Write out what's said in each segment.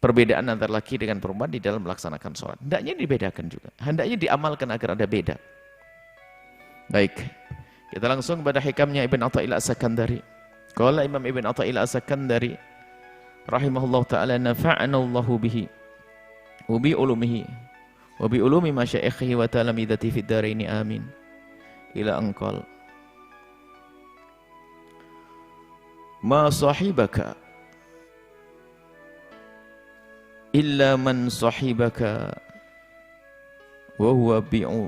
perbedaan antara laki dengan perempuan di dalam melaksanakan sholat. Hendaknya dibedakan juga. Hendaknya diamalkan agar ada beda. Baik, kita langsung kepada hikamnya Ibn Atha'illah As-Sakandari. Qala Imam Ibn Atha'illah As-Sakandari rahimahullah ta'ala nafa'ana Allahu bihi wa bi ulumihi wa bi ulumi masyaikhihi wa talamidati fid daraini amin. Ila anqal ma sahibaka illa man sahibaka wa huwa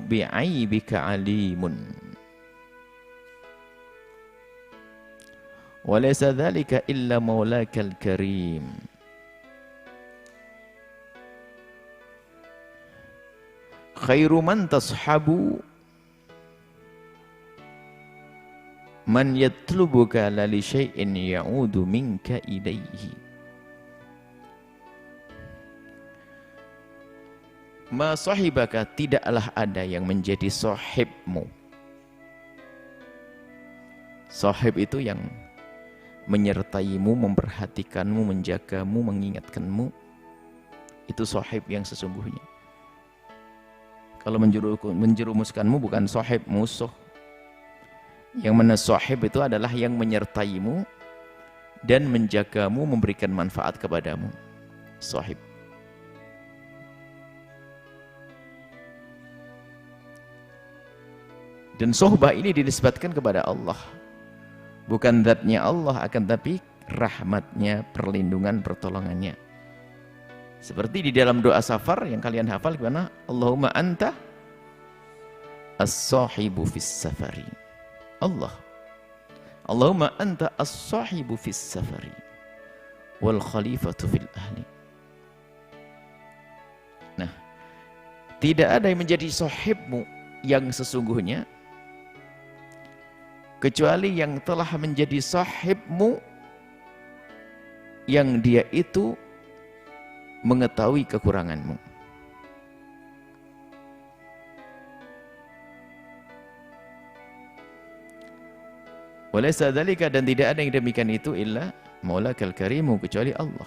bi'aibika alimun wa laysa dhalika illa maulakal karim khairu man tashabu man yatlubuka la li syai'in ya'udu minka ilaihi. Ma sahibaka, tidaklah ada yang menjadi sahibmu. Sahib itu yang menyertaimu, memperhatikanmu, menjagamu, mengingatkanmu. Itu sahib yang sesungguhnya. Kalau menjerumuskanmu bukan sahib, musuh. Yang mana sahib itu adalah yang menyertaimu dan menjagamu, memberikan manfaat kepadamu. Sahib. Dan sohbah ini dinisbatkan kepada Allah. Bukan zatnya Allah, akan tapi rahmatnya, perlindungan, pertolongannya. Seperti di dalam doa safar yang kalian hafal gimana? Allahumma anta as-sahibu fis safari. Allah. Allahumma anta as-sahibu fis safari wal khalifatu fil ahli. Nah, tidak ada yang menjadi sahibmu yang sesungguhnya kecuali yang telah menjadi sahibmu yang dia itu mengetahui kekuranganmu. Walaysa dzalika, dan tidak ada yang demikian itu illa maulakal karimu, kecuali Allah.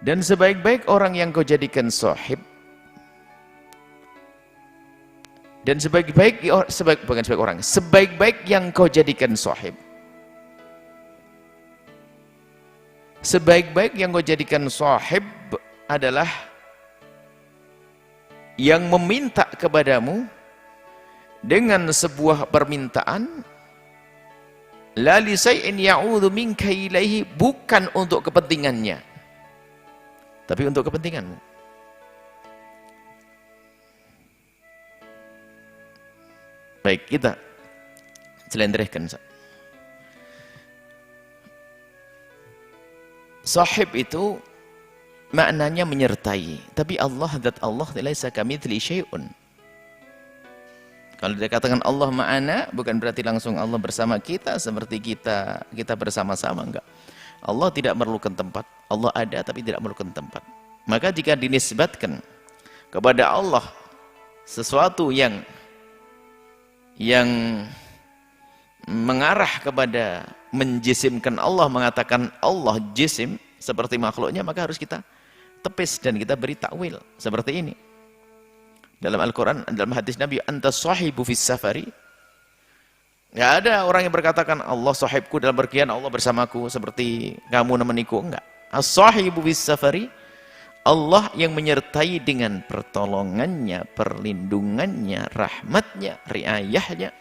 Dan sebaik-baik orang yang kau jadikan sahib, dan sebaik-baik yang kau jadikan sahib, sebaik-baik yang kau jadikan sahib adalah yang meminta kepadamu dengan sebuah permintaan la li syai'in ya'udhu minka ilaihi, bukan untuk kepentingannya tapi untuk kepentinganmu. Baik, kita selenderehkan. Sahib itu maknanya menyertai, tapi Allah, zat Allah, laisa kamitslihi syai'un. Kalau dikatakan Allah ma'ana, bukan berarti langsung Allah bersama kita seperti kita bersama-sama, enggak. Allah tidak memerlukan tempat. Allah ada tapi tidak memerlukan tempat. Maka jika dinisbatkan kepada Allah sesuatu yang mengarah kepada menjisimkan Allah, mengatakan Allah jisim seperti makhluknya, maka harus kita tepis dan kita beri takwil seperti ini. Dalam Al-Quran, dalam hadis Nabi, anta sahibu fis safari, nggak ada orang yang berkatakan Allah sahibku dalam berkian, Allah bersamaku seperti kamu nemeniku, enggak. As-sahibu fis safari, Allah yang menyertai dengan pertolongannya, perlindungannya, rahmatnya, riayahnya.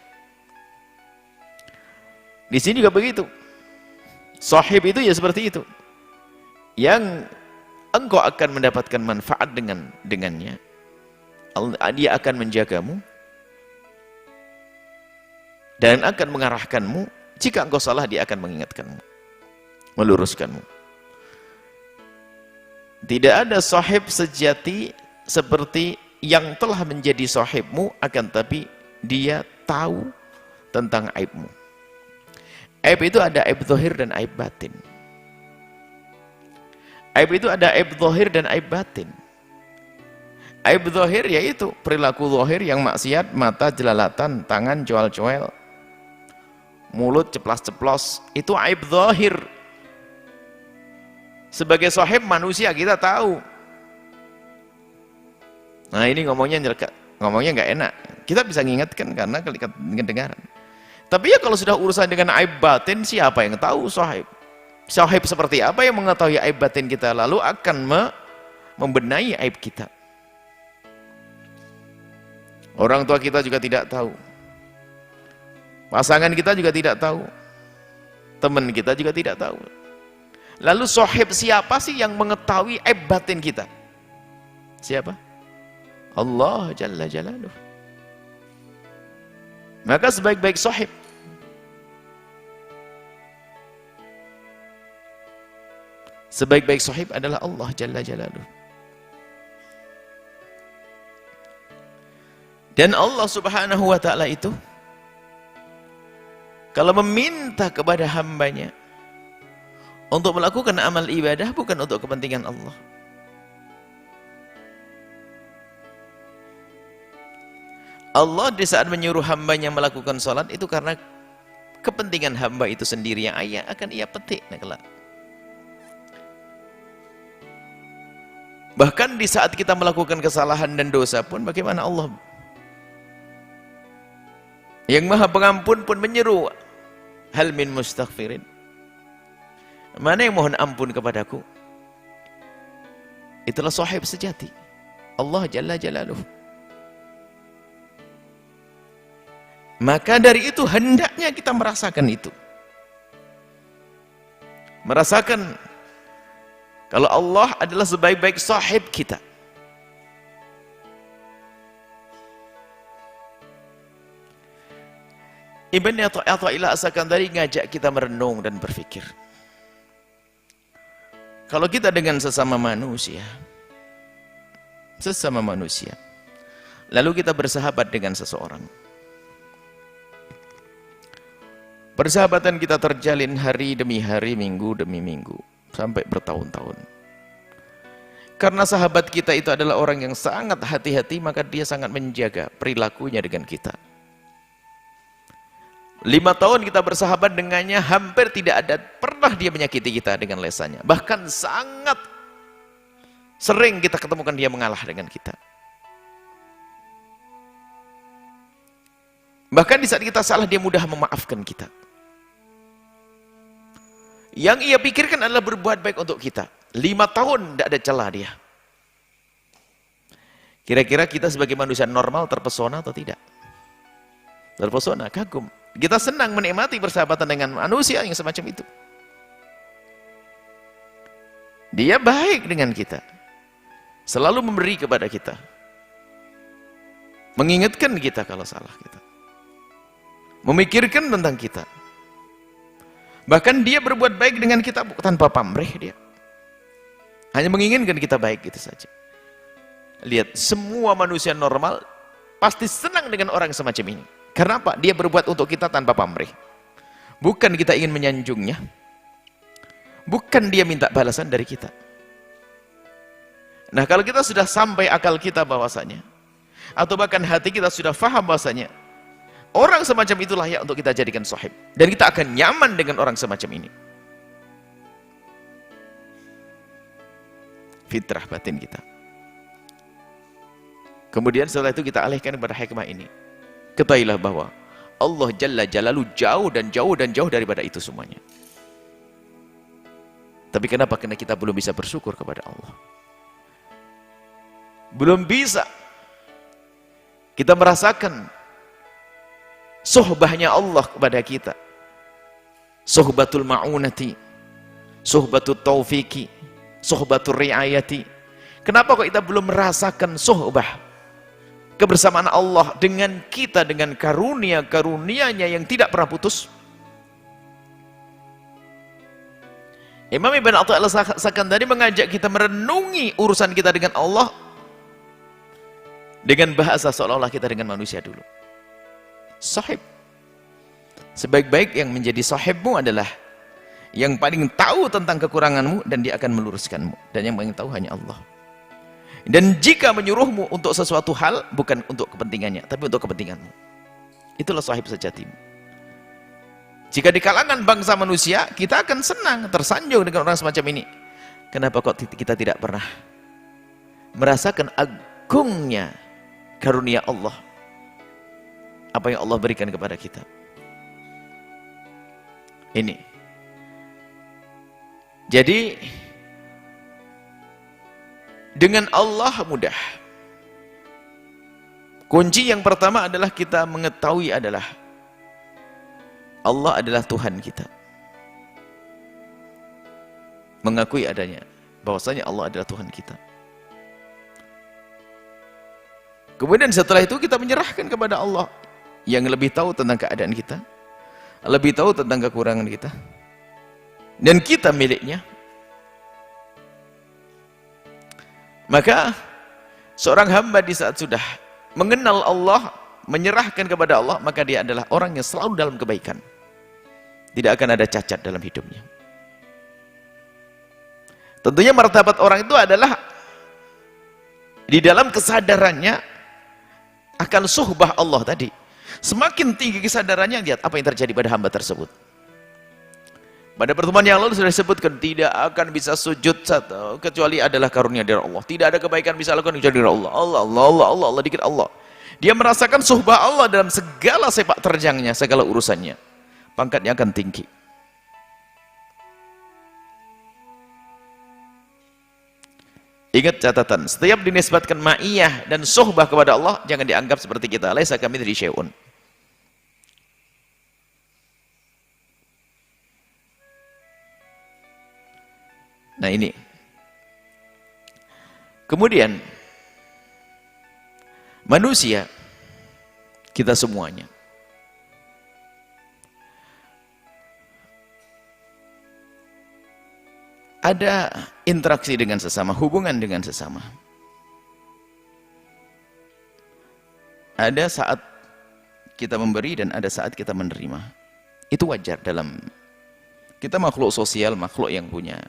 Di sini juga begitu. Sahib itu ya seperti itu, yang engkau akan mendapatkan manfaat dengannya. Dia akan menjagamu dan akan mengarahkanmu. Jika engkau salah, dia akan mengingatkanmu, meluruskanmu. Tidak ada sahib sejati seperti yang telah menjadi sahibmu, akan tapi dia tahu tentang aibmu. Aib itu ada aib zahir dan aib batin. Aib itu ada aib zahir dan aib batin. Aib zahir yaitu perilaku zahir yang maksiat, mata jelalatan, tangan coel-coel, mulut ceplas-ceplos, itu aib zahir. Sebagai sahib manusia kita tahu. Nah ini ngomongnya nggak enak. Kita bisa mengingatkan karena kedengaran. Tapi ya kalau sudah urusan dengan aib batin, siapa yang tahu sahib? Sahib seperti apa yang mengetahui aib batin kita lalu akan membenahi aib kita. Orang tua kita juga tidak tahu. Pasangan kita juga tidak tahu. Teman kita juga tidak tahu. Lalu sahib siapa sih yang mengetahui aib batin kita? Siapa? Allah Jalla Jalaluh. Maka sebaik-baik sahib adalah Allah Jalla Jalaluh. Dan Allah Subhanahu wa ta'ala itu kalau meminta kepada hambanya untuk melakukan amal ibadah bukan untuk kepentingan Allah. Allah di saat menyuruh hambanya melakukan salat itu karena kepentingan hamba itu sendiri yang akan ia petik kelak. Bahkan di saat kita melakukan kesalahan dan dosa pun bagaimana Allah yang Maha Pengampun pun menyeru, hal min mustaghfirin, mana yang mohon ampun kepadaku? Itulah sahib sejati Allah Jalla Jalaluh. Maka dari itu hendaknya kita merasakan itu, merasakan kalau Allah adalah sebaik-baik sahib kita. Ibn Athaillah As-Sakandari ngajak kita merenung dan berpikir. Kalau kita dengan sesama manusia, lalu kita bersahabat dengan seseorang. Persahabatan kita terjalin hari demi hari, minggu demi minggu, sampai bertahun-tahun. Karena sahabat kita itu adalah orang yang sangat hati-hati, maka dia sangat menjaga perilakunya dengan kita. 5 tahun kita bersahabat dengannya, hampir tidak ada pernah dia menyakiti kita dengan lesannya. Bahkan sangat sering kita ketemukan dia mengalah dengan kita. Bahkan di saat kita salah, dia mudah memaafkan kita. Yang ia pikirkan adalah berbuat baik untuk kita. 5 tahun tidak ada celah dia. Kira-kira kita sebagai manusia normal terpesona atau tidak? Terpesona, kagum. Kita senang menikmati persahabatan dengan manusia yang semacam itu. Dia baik dengan kita, selalu memberi kepada kita, mengingatkan kita kalau salah kita, memikirkan tentang kita. Bahkan dia berbuat baik dengan kita tanpa pamrih, dia hanya menginginkan kita baik gitu saja. Lihat, semua manusia normal pasti senang dengan orang semacam ini. Karena apa? Dia berbuat untuk kita tanpa pamrih. Bukan kita ingin menyanjungnya, bukan dia minta balasan dari kita. Nah, kalau kita sudah sampai akal kita bahwasanya, atau bahkan hati kita sudah faham bahwasanya orang semacam itu layak untuk kita jadikan sahib, dan kita akan nyaman dengan orang semacam ini. Fitrah batin kita. Kemudian setelah itu kita alihkan kepada hikmah ini. Ketahuilah bahwa Allah Jalla Jalaluh jauh dan jauh dan jauh daripada itu semuanya. Tapi kenapa? Karena kita belum bisa bersyukur kepada Allah. Belum bisa kita merasakan sohbahnya Allah kepada kita. Sohbatul ma'unati, sohbatul taufiki, sohbatul riayati. Kenapa kok kita belum merasakan sohbah kebersamaan Allah dengan kita, dengan karunia-karunianya yang tidak pernah putus? Imam Ibn Athaillah As-Sakandari mengajak kita merenungi urusan kita dengan Allah dengan bahasa seolah-olah kita dengan manusia dulu. Sahib, sebaik-baik yang menjadi sahibmu adalah yang paling tahu tentang kekuranganmu dan dia akan meluruskanmu, dan yang paling tahu hanya Allah. Dan jika menyuruhmu untuk sesuatu hal, bukan untuk kepentingannya, tapi untuk kepentinganmu. Itulah sahib sejatimu. Jika di kalangan bangsa manusia, kita akan senang, tersanjung dengan orang semacam ini. Kenapa kok kita tidak pernah merasakan agungnya karunia Allah? Apa yang Allah berikan kepada kita? Ini. Jadi, dengan Allah mudah. Kunci yang pertama adalah kita mengetahui adalah Allah adalah Tuhan kita. Mengakui adanya, bahwasanya Allah adalah Tuhan kita. Kemudian setelah itu kita menyerahkan kepada Allah yang lebih tahu tentang keadaan kita, lebih tahu tentang kekurangan kita, dan kita miliknya. Maka seorang hamba di saat sudah mengenal Allah, menyerahkan kepada Allah, maka dia adalah orang yang selalu dalam kebaikan. Tidak akan ada cacat dalam hidupnya. Tentunya martabat orang itu adalah di dalam kesadarannya akan suhbah Allah tadi. Semakin tinggi kesadarannya, lihat apa yang terjadi pada hamba tersebut. Pada pertemuan yang lalu sudah disebutkan, tidak akan bisa sujud kecuali adalah karunia dari Allah. Tidak ada kebaikan bisa lakukan kecuali dari Allah. Allah, dikit Allah. Dia merasakan suhbah Allah dalam segala sepak terjangnya, segala urusannya. Pangkatnya akan tinggi. Ingat catatan, setiap dinisbatkan ma'iyah dan suhbah kepada Allah, jangan dianggap seperti kita. Laisa kamitslihi syai'un. Nah ini. Kemudian manusia, kita semuanya ada interaksi dengan sesama, hubungan dengan sesama. Ada saat kita memberi dan ada saat kita menerima. Itu wajar dalam, kita makhluk sosial, makhluk yang punya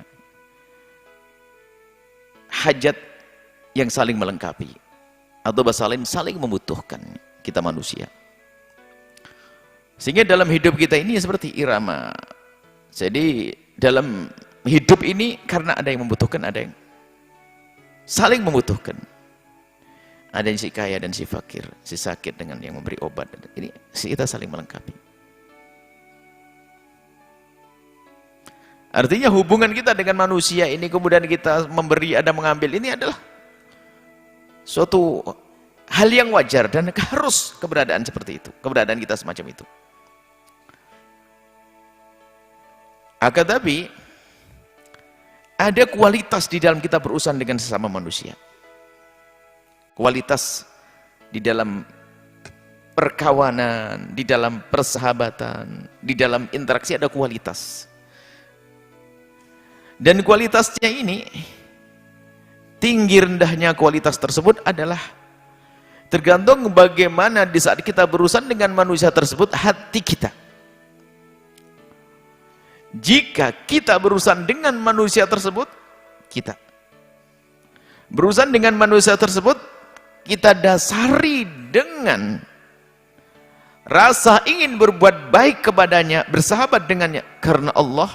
hajat yang saling melengkapi, atau saling membutuhkan, kita manusia. Sehingga dalam hidup kita ini seperti irama. Jadi dalam hidup ini karena ada yang membutuhkan, ada yang saling membutuhkan. Ada yang si kaya dan si fakir, si sakit dengan yang memberi obat. Ini kita saling melengkapi. Artinya hubungan kita dengan manusia ini, kemudian kita memberi, ada mengambil, ini adalah suatu hal yang wajar dan harus keberadaan seperti itu, keberadaan kita semacam itu. Akan tapi ada kualitas di dalam kita berurusan dengan sesama manusia. Kualitas di dalam perkawanan, di dalam persahabatan, di dalam interaksi ada kualitas. Dan kualitasnya ini, tinggi rendahnya kualitas tersebut adalah tergantung bagaimana di saat kita berurusan dengan manusia tersebut hati kita. Jika kita berurusan dengan manusia tersebut, kita berurusan dengan manusia tersebut, kita dasari dengan rasa ingin berbuat baik kepadanya, bersahabat dengannya karena Allah,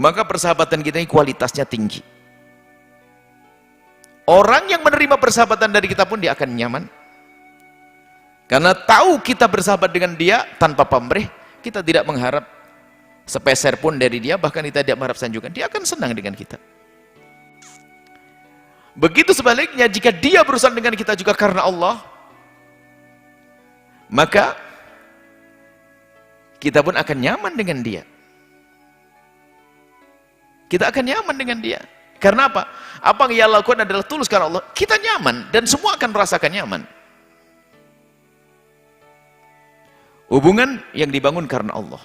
maka persahabatan kita ini kualitasnya tinggi. Orang yang menerima persahabatan dari kita pun dia akan nyaman, karena tahu kita bersahabat dengan dia tanpa pamrih. Kita tidak mengharap sepeser pun dari dia, bahkan kita tidak mengharap sanjungan. Dia akan senang dengan kita. Begitu sebaliknya, jika dia berurusan dengan kita juga karena Allah, maka kita pun akan nyaman dengan dia. Kita akan nyaman dengan dia. Karena apa? Apa yang ia lakukan adalah tulus karena Allah. Kita nyaman dan semua akan merasakan nyaman. Hubungan yang dibangun karena Allah.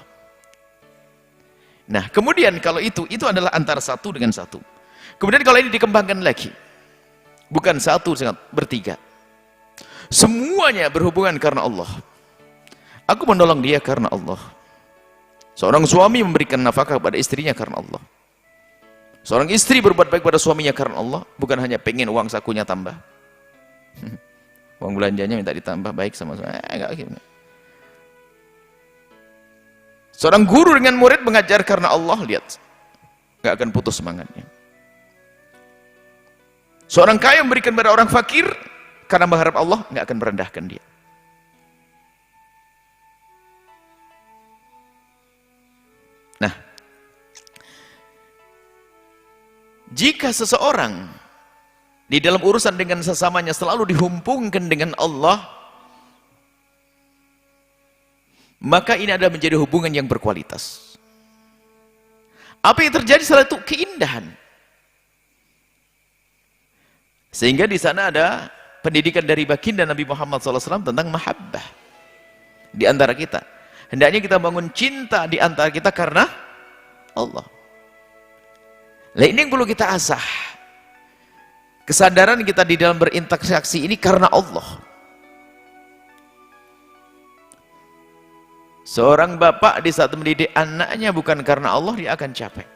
Nah, kemudian kalau itu adalah antara satu dengan satu. Kemudian kalau ini dikembangkan lagi, bukan satu, bertiga. Semuanya berhubungan karena Allah. Aku menolong dia karena Allah. Seorang suami memberikan nafkah kepada istrinya karena Allah. Seorang istri berbuat baik pada suaminya karena Allah, bukan hanya pengen uang sakunya tambah. Uang belanjanya minta ditambah baik sama suami. Enggak gitu. Seorang guru dengan murid mengajar karena Allah, lihat, nggak akan putus semangatnya. Seorang kaya memberikan pada orang fakir karena berharap Allah, nggak akan merendahkan dia. Nah, jika seseorang di dalam urusan dengan sesamanya selalu dihubungkan dengan Allah, maka ini adalah menjadi hubungan yang berkualitas. Apa yang terjadi setelah itu? Keindahan. Sehingga di sana ada pendidikan dari baginda Nabi Muhammad SAW tentang mahabbah di antara kita. Hendaknya kita bangun cinta di antara kita karena Allah. Nah, ini yang perlu kita asah. Kesadaran kita di dalam berinteraksi ini karena Allah. Seorang bapak di saat mendidik anaknya bukan karena Allah, dia akan capek.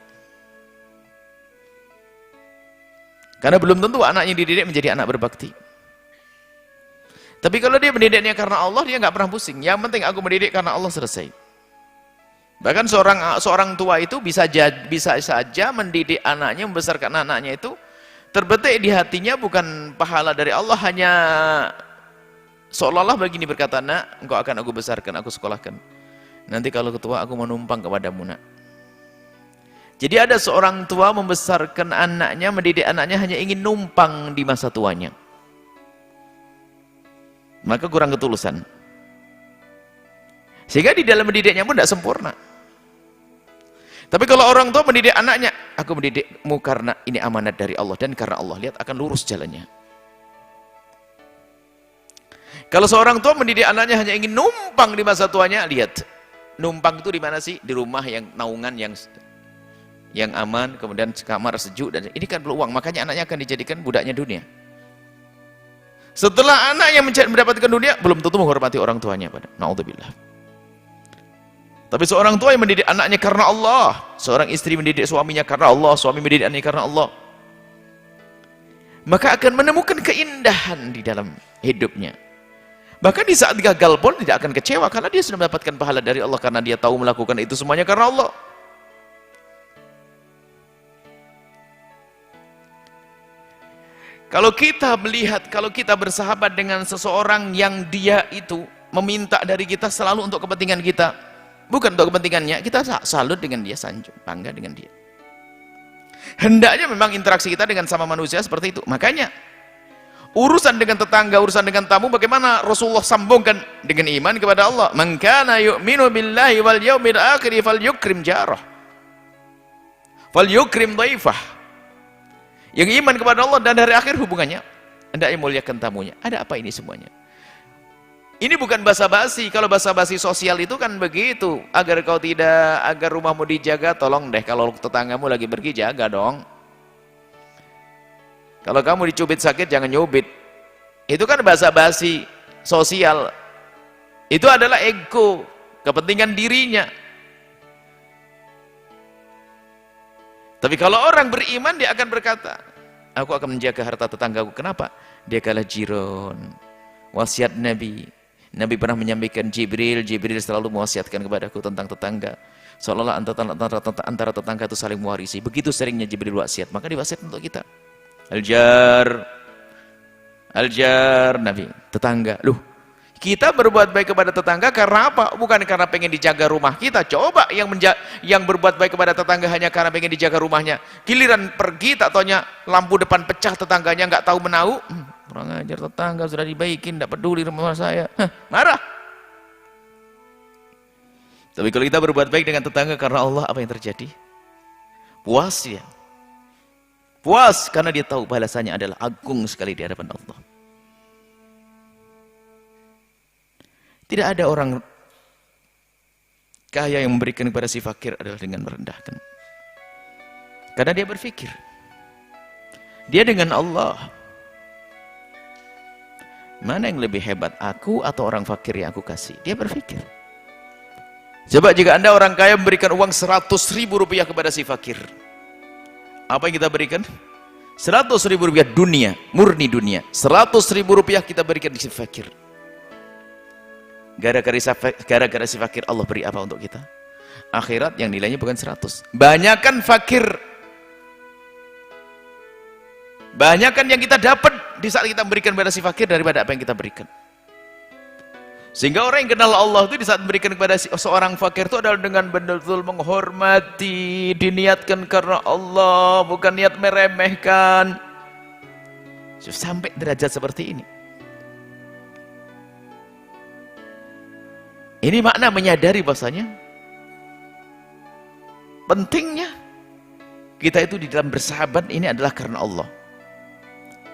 Karena belum tentu anaknya dididik menjadi anak berbakti. Tapi kalau dia mendidiknya karena Allah, dia nggak pernah pusing. Yang penting aku mendidik karena Allah, selesai. Bahkan seorang tua itu bisa saja mendidik anaknya, membesarkan anaknya itu terbetik di hatinya bukan pahala dari Allah, hanya seolah-olah begini berkata, nak, engkau akan aku besarkan, aku sekolahkan. Nanti kalau ketua aku menumpang kepadamu, nak. Jadi ada seorang tua membesarkan anaknya, mendidik anaknya hanya ingin numpang di masa tuanya. Maka kurang ketulusan. Sehingga di dalam mendidiknya pun tidak sempurna. Tapi kalau orang tua mendidik anaknya, aku mendidikmu karena ini amanat dari Allah dan karena Allah, lihat akan lurus jalannya. Kalau seorang tua mendidik anaknya hanya ingin numpang di masa tuanya, lihat, numpang itu di mana sih? Di rumah yang naungan yang aman, kemudian kamar sejuk, dan ini kan peluang, makanya anaknya akan dijadikan budaknya dunia. Setelah anaknya mendapatkan dunia, belum tentu menghormati orang tuanya. Na'udzubillah. Tapi seorang tua yang mendidik anaknya karena Allah, seorang istri mendidik suaminya karena Allah, suami mendidik anaknya karena Allah, maka akan menemukan keindahan di dalam hidupnya. Bahkan di saat gagal pun tidak akan kecewa, karena dia sudah mendapatkan pahala dari Allah, karena dia tahu melakukan itu semuanya karena Allah. Kalau kita melihat, kalau kita bersahabat dengan seseorang yang dia itu meminta dari kita selalu untuk kepentingan kita, bukan untuk kepentingannya, kita salut dengan dia, sanjung, bangga dengan dia. Hendaknya memang interaksi kita dengan sama manusia seperti itu. Makanya urusan dengan tetangga, urusan dengan tamu, bagaimana Rasulullah sambungkan dengan iman kepada Allah. Man kana yu'minu billahi wal yaumil akhir falyukrim jarah, falyukrim dhaifah. Yang iman kepada Allah dan hari akhir, hubungannya hendaknya muliakan tamunya. Ada apa ini semuanya? Ini bukan basa-basi. Kalau basa-basi sosial itu kan begitu, agar rumahmu dijaga, tolong deh kalau tetanggamu lagi pergi, jaga dong. Kalau kamu dicubit sakit, jangan nyubit. Itu kan basa-basi sosial. Itu adalah ego, kepentingan dirinya. Tapi kalau orang beriman, dia akan berkata, aku akan menjaga harta tetanggaku. Kenapa? Dia kalah jiron. Wasiat Nabi. Nabi pernah menyampaikan Jibril selalu mewasiatkan kepadaku tentang tetangga. Seolah-olah antara tetangga itu saling mewarisi. Begitu seringnya Jibril wasiat, maka diwasiat untuk kita. Aljar Nabi, tetangga. Loh, kita berbuat baik kepada tetangga karena apa? Bukan karena pengen dijaga rumah kita. Coba yang berbuat baik kepada tetangga hanya karena pengen dijaga rumahnya. Giliran pergi, tak taunya lampu depan pecah, tetangganya nggak tahu menau. Kurang ajar, tetangga sudah dibaikin, tidak peduli rumah saya. Marah. Tapi kalau kita berbuat baik dengan tetangga karena Allah, apa yang terjadi? Puas ya. Puas karena dia tahu balasannya adalah agung sekali di hadapan Allah. Tidak ada orang kaya yang memberikan kepada si fakir adalah dengan merendahkan. Karena dia berpikir, dia dengan Allah, mana yang lebih hebat, aku atau orang fakir yang aku kasih? Dia berpikir. Coba jika Anda orang kaya memberikan uang 100.000 rupiah kepada si fakir, apa yang kita berikan? 100.000 rupiah dunia, murni dunia. 100.000 rupiah kita berikan di si fakir. Gara-gara si fakir Allah beri apa untuk kita? akhirat yang nilainya bukan 100. Banyakan fakir. Banyakan yang kita dapat di saat kita memberikan kepada si fakir daripada apa yang kita berikan. Sehingga orang yang kenal Allah itu di saat memberikan kepada seorang fakir itu adalah dengan benar-benar menghormati, diniatkan karena Allah, bukan niat meremehkan. Sampai derajat seperti ini. Ini makna menyadari bahasanya pentingnya kita itu di dalam bersahabat ini adalah karena Allah.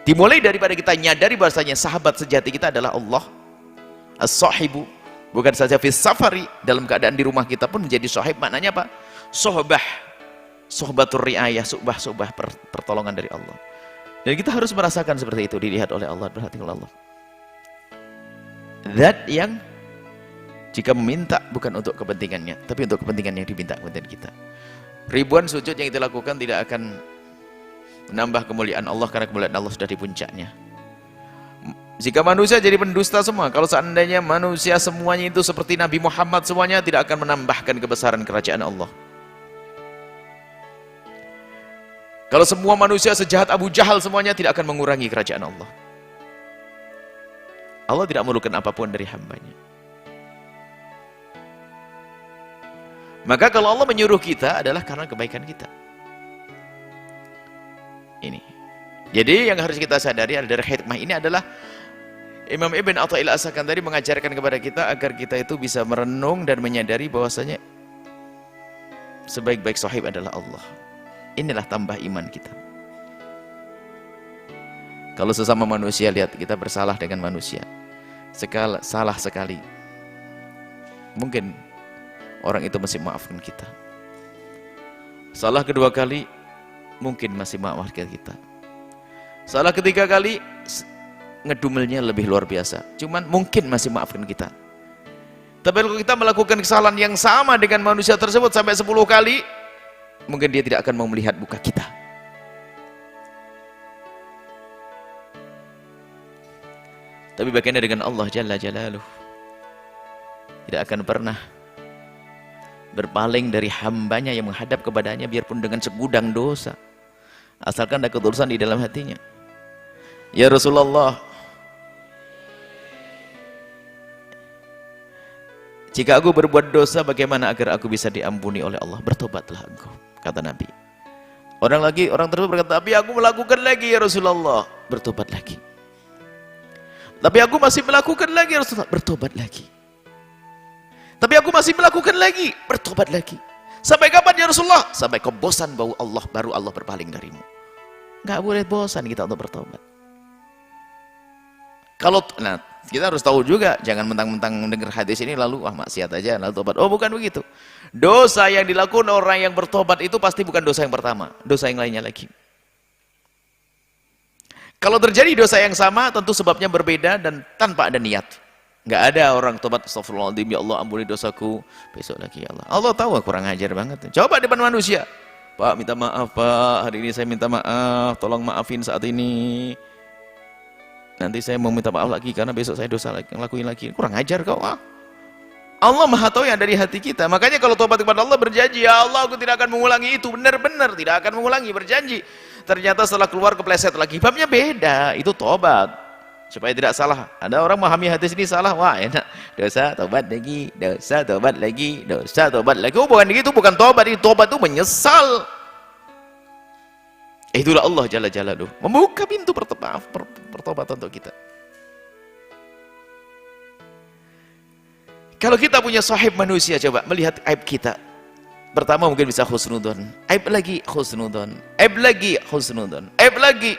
Dimulai daripada kita nyadari bahasanya sahabat sejati kita adalah Allah. As-sahibu, bukan saja fis safari, dalam keadaan di rumah kita pun menjadi sahib. Maknanya apa? Sohbah, sohbatur riayah, subah pertolongan dari Allah. Dan kita harus merasakan seperti itu, dilihat oleh Allah, berhati oleh Allah. Zat yang jika meminta bukan untuk kepentingannya, tapi untuk kepentingan yang diminta kepentingan kita. Ribuan sujud yang kita lakukan tidak akan menambah kemuliaan Allah, karena kemuliaan Allah sudah di puncaknya. Jika manusia jadi pendusta semua, kalau seandainya manusia semuanya itu seperti Nabi Muhammad semuanya, tidak akan menambahkan kebesaran kerajaan Allah. Kalau semua manusia sejahat Abu Jahal semuanya, tidak akan mengurangi kerajaan Allah. Allah tidak memerlukan apapun dari hambanya. Maka kalau Allah menyuruh kita adalah karena kebaikan kita. Ini. Jadi yang harus kita sadari dari hikmah ini adalah Imam Ibn Athaillah As-Sakandari mengajarkan kepada kita agar kita itu bisa merenung dan menyadari bahwasanya sebaik-baik sahib adalah Allah. Inilah tambah iman kita. Kalau sesama manusia, lihat kita bersalah dengan manusia, salah sekali, mungkin orang itu masih maafkan kita. Salah kedua kali, mungkin masih maafkan kita. Salah ketiga kali, ngedumelnya lebih luar biasa, cuman mungkin masih maafkan kita. Tapi kalau kita melakukan kesalahan yang sama dengan manusia tersebut sampai 10 kali, mungkin dia tidak akan mau melihat muka kita. Tapi bagaimana dengan Allah Jalla Jalaluh? Tidak akan pernah berpaling dari hambanya yang menghadap kepadanya biarpun dengan segudang dosa, asalkan ada ketulusan di dalam hatinya. Ya Rasulullah, jika aku berbuat dosa, bagaimana agar aku bisa diampuni oleh Allah? Bertobatlah engkau, kata Nabi. Orang tersebut berkata, tapi aku melakukan lagi ya Rasulullah. Bertobat lagi. Tapi aku masih melakukan lagi ya Rasulullah. Bertobat lagi. Tapi aku masih melakukan lagi. Bertobat lagi. Sampai kapan ya Rasulullah? Sampai kau bosan bau Allah, baru Allah berpaling darimu. Nggak boleh bosan kita untuk bertobat. Nah, kita harus tahu juga, jangan mentang-mentang mendengar hadis ini lalu wah maksiat aja lalu tobat. Oh, bukan begitu. Dosa yang dilakukan orang yang bertobat itu pasti bukan dosa yang pertama, dosa yang lainnya lagi. Kalau terjadi dosa yang sama, tentu sebabnya berbeda dan tanpa ada niat. Nggak ada orang tobat, astagfirullahaladzim, ya Allah ampuni dosaku, besok lagi ya Allah. Allah tahu kurang ajar banget. Coba depan manusia, Pak minta maaf Pak, hari ini saya minta maaf, tolong maafin saat ini. Nanti saya mau minta maaf lagi karena besok saya dosa lagi, ngelakuin lagi. Kurang ajar kau. Allah Maha tahu yang dari hati kita. Makanya kalau tobat kepada Allah berjanji, ya Allah aku tidak akan mengulangi itu. Benar-benar tidak akan mengulangi, berjanji. Ternyata setelah keluar kepleset lagi. Babnya beda, itu tobat. Supaya tidak salah. Ada orang memahami hadis ini salah. Wah enak. Dosa tobat lagi, dosa tobat lagi, dosa tobat lagi. Oh bukan begitu, bukan tobat. Itu tobat itu menyesal. Itulah Allah Jalla Jalaluh membuka pintu pertobatan untuk kita. Kalau kita punya sahib manusia, coba melihat aib kita. Pertama mungkin bisa husnudon, aib lagi husnudon, aib lagi husnudon, aib lagi.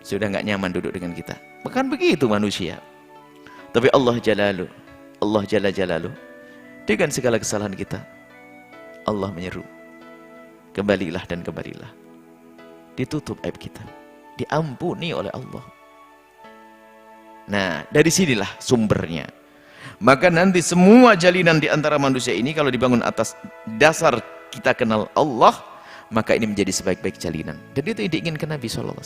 Sudah nggak nyaman duduk dengan kita. Bukan begitu manusia. Tapi Allah Jalaluh, Allah Jalla Jalaluh, dengan segala kesalahan kita, Allah menyeru, kembalilah dan kembalilah. Ditutup aib kita, diampuni oleh Allah. Nah, dari sinilah sumbernya. Maka nanti semua jalinan di antara manusia ini kalau dibangun atas dasar kita kenal Allah, maka ini menjadi sebaik-baik jalinan. Dan itu yang diinginkan Nabi SAW.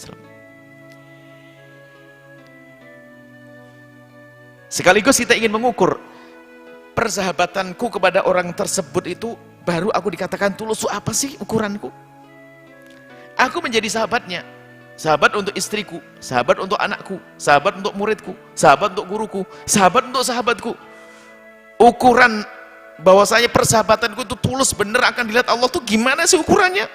Sekaligus kita ingin mengukur persahabatanku kepada orang tersebut itu baru aku dikatakan tulus. Apa sih ukuranku? Aku menjadi sahabatnya, sahabat untuk istriku, sahabat untuk anakku, sahabat untuk muridku, sahabat untuk guruku, sahabat untuk sahabatku. Ukuran bahwasanya persahabatanku itu tulus bener akan dilihat Allah tuh gimana sih ukurannya?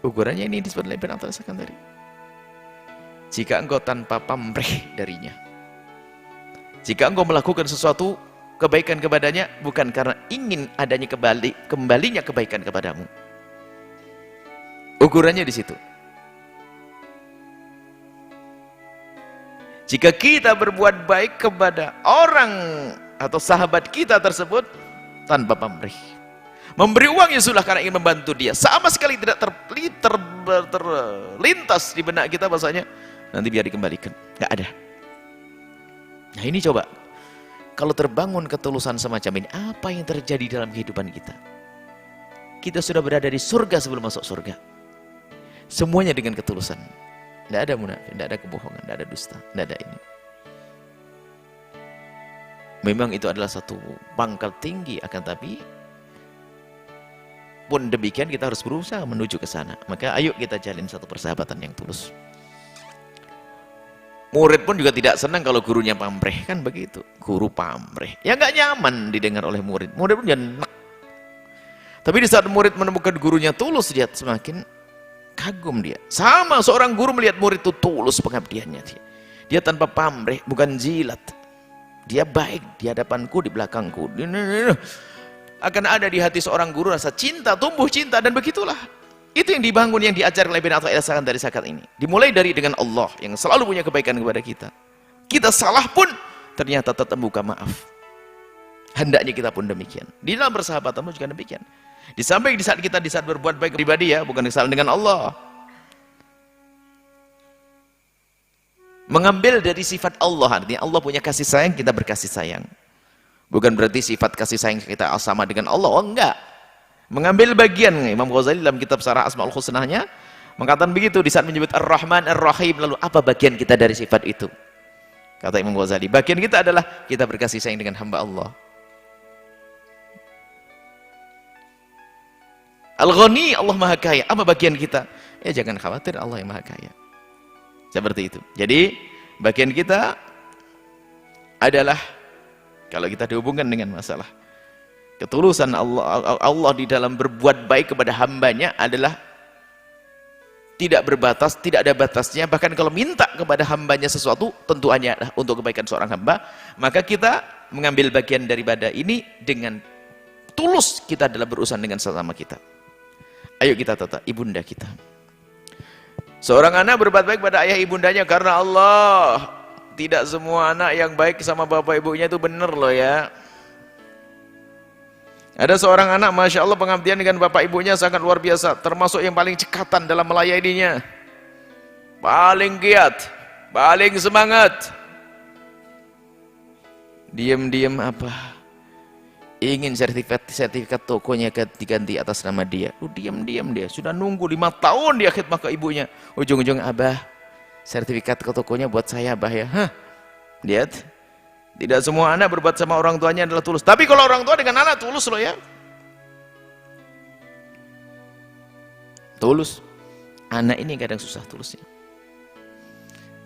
Ukurannya ini disebut oleh Ibn Abbas tadi. Jika engkau tanpa pamrih darinya, jika engkau melakukan sesuatu kebaikan kepadanya bukan karena ingin adanya kembalinya kebaikan kepadamu, ukurannya di situ. Jika kita berbuat baik kepada orang atau sahabat kita tersebut tanpa pamrih, memberi uang ya sudah karena ingin membantu dia, sama sekali tidak terlintas di benak kita bahasanya nanti biar dikembalikan, nggak ada. Nah ini coba, kalau terbangun ketulusan semacam ini, apa yang terjadi dalam kehidupan kita? Kita sudah berada di surga sebelum masuk surga. Semuanya dengan ketulusan. Tidak ada munafik, tidak ada kebohongan, tidak ada dusta, tidak ada ini. Memang itu adalah satu pangkal tinggi, akan tapi pun demikian kita harus berusaha menuju ke sana. Maka ayo kita jalin satu persahabatan yang tulus. Murid pun juga tidak senang kalau gurunya pamrih, kan begitu. Guru pamrih, ya nggak nyaman didengar oleh murid. Murid pun jenak. Tapi di saat murid menemukan gurunya tulus, dia semakin kagum dia. Sama seorang guru melihat murid itu tulus pengabdiannya. Dia tanpa pamrih, bukan jilat. Dia baik di hadapanku, di belakangku. Akan ada di hati seorang guru rasa cinta, tumbuh cinta, dan begitulah. Itu yang dibangun, yang diajarkan oleh Ibn Abbas dari zakat ini. Dimulai dari dengan Allah yang selalu punya kebaikan kepada kita. Kita salah pun ternyata tetap buka maaf. Hendaknya kita pun demikian. Di dalam persahabatanmu juga demikian. Di samping di saat kita berbuat baik pribadi ya, bukan kesalahan dengan Allah. Mengambil dari sifat Allah, artinya Allah punya kasih sayang, kita berkasih sayang. Bukan berarti sifat kasih sayang kita sama dengan Allah, oh enggak. Mengambil bagian, Imam Ghazali dalam kitab Syarah Asmaul Husnahnya mengatakan begitu di saat menyebut Ar-Rahman Ar-Rahim, lalu apa bagian kita dari sifat itu? Kata Imam Ghazali, bagian kita adalah kita berkasih sayang dengan hamba Allah. Al-Ghani, Allah Maha Kaya, apa bagian kita? Ya jangan khawatir, Allah yang Maha Kaya. Seperti itu. Jadi bagian kita adalah kalau kita dihubungkan dengan masalah ketulusan Allah di dalam berbuat baik kepada hambanya adalah tidak berbatas, tidak ada batasnya. Bahkan kalau minta kepada hambanya sesuatu, tentu hanya untuk kebaikan seorang hamba, maka kita mengambil bagian daripada ini dengan tulus kita dalam berurusan dengan sesama kita. Ayo kita tata ibunda kita. Seorang anak berbuat baik pada ayah ibundanya karena Allah. Tidak semua anak yang baik sama bapak ibunya itu benar loh ya. Ada seorang anak, Masya Allah, pengabdian dengan bapak ibunya sangat luar biasa. Termasuk yang paling cekatan dalam melayaninya. Paling giat, paling semangat. Diam-diam apa? Ingin sertifikat tokonya diganti atas nama dia. Diam-diam dia. Sudah nunggu 5 tahun dia khidmah ke ibunya. Ujung-ujung, Abah, sertifikat ke tokonya buat saya, Abah ya. Hah? Lihat. Tidak semua anak berbuat sama orang tuanya adalah tulus. Tapi kalau orang tua dengan anak tulus loh ya. Tulus. Anak ini kadang susah tulusnya.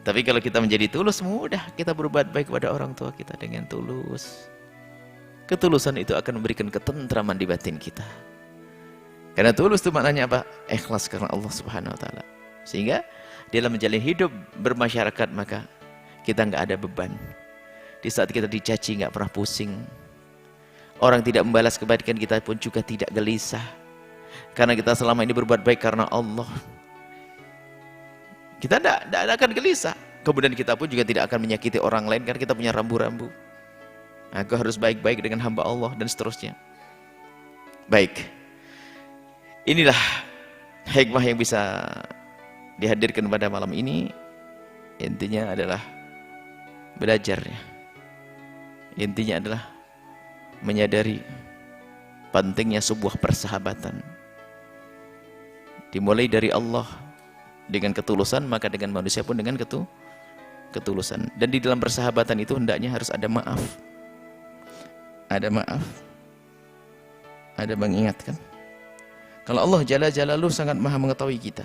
Tapi kalau kita menjadi tulus, mudah kita berbuat baik kepada orang tua kita dengan tulus. Ketulusan itu akan memberikan ketentraman di batin kita. Karena tulus itu maknanya apa? Ikhlas karena Allah Subhanahu wa taala. Sehingga dalam menjalin hidup bermasyarakat maka kita nggak ada beban. Di saat kita dicaci nggak pernah pusing. Orang tidak membalas kebaikan kita pun juga tidak gelisah. Karena kita selama ini berbuat baik karena Allah. Kita tidak akan gelisah. Kemudian kita pun juga tidak akan menyakiti orang lain karena kita punya rambu-rambu. Aku harus baik-baik dengan hamba Allah dan seterusnya. Baik. Inilah hikmah yang bisa dihadirkan pada malam ini. Intinya adalah belajar ya. Intinya adalah menyadari pentingnya sebuah persahabatan. Dimulai dari Allah dengan ketulusan, maka dengan manusia pun dengan ketulusan. Dan di dalam persahabatan itu hendaknya harus ada maaf. ada maaf, ada mengingatkan. Kalau Allah Jalla Jalaluhu sangat maha mengetahui kita.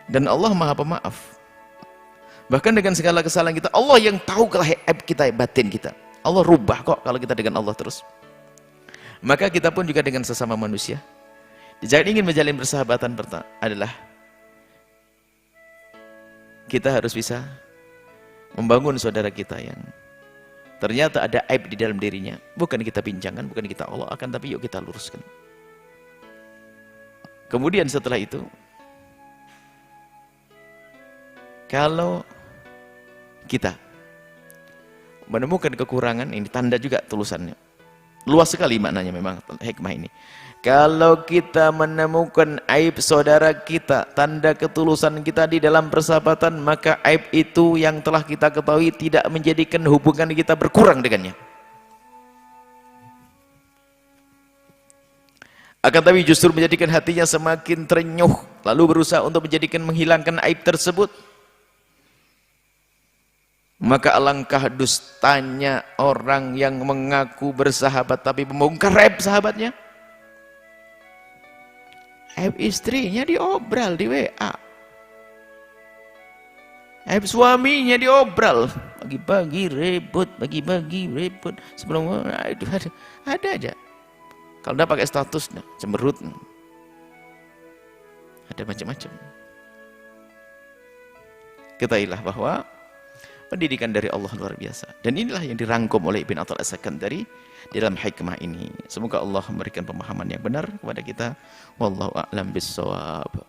Dan Allah maha pemaaf. Bahkan dengan segala kesalahan kita, Allah yang tahu aib kita, batin kita. Allah rubah kok kalau kita dengan Allah terus. Maka kita pun juga dengan sesama manusia. Jangan ingin menjalin persahabatan adalah kita harus bisa membangun saudara kita yang ternyata ada aib di dalam dirinya. Bukan kita bincangkan, bukan kita Allah akan, tapi yuk kita luruskan. Kemudian setelah itu, kalau kita menemukan kekurangan, ini tanda juga tulusannya. Luas sekali maknanya memang hikmah ini. Kalau kita menemukan aib saudara kita, tanda ketulusan kita di dalam persahabatan, maka aib itu yang telah kita ketahui tidak menjadikan hubungan kita berkurang dengannya. Akan tapi justru menjadikan hatinya semakin terenyuh, lalu berusaha untuk menghilangkan aib tersebut. Maka alangkah dustanya orang yang mengaku bersahabat tapi membongkar aib sahabatnya. Aib istrinya diobral di WA. Aib suaminya diobral. Pagi-pagi ribut, pagi-pagi ribut. Sebelum itu ada aja. Kalau udah pakai status, cemberut. Ada macam-macam. Ketahuilah bahwa pendidikan dari Allah luar biasa. Dan inilah yang dirangkum oleh Ibn Attal As-Sakandari dalam hikmah ini. Semoga Allah memberikan pemahaman yang benar kepada kita. Wallahu a'lam bissawab.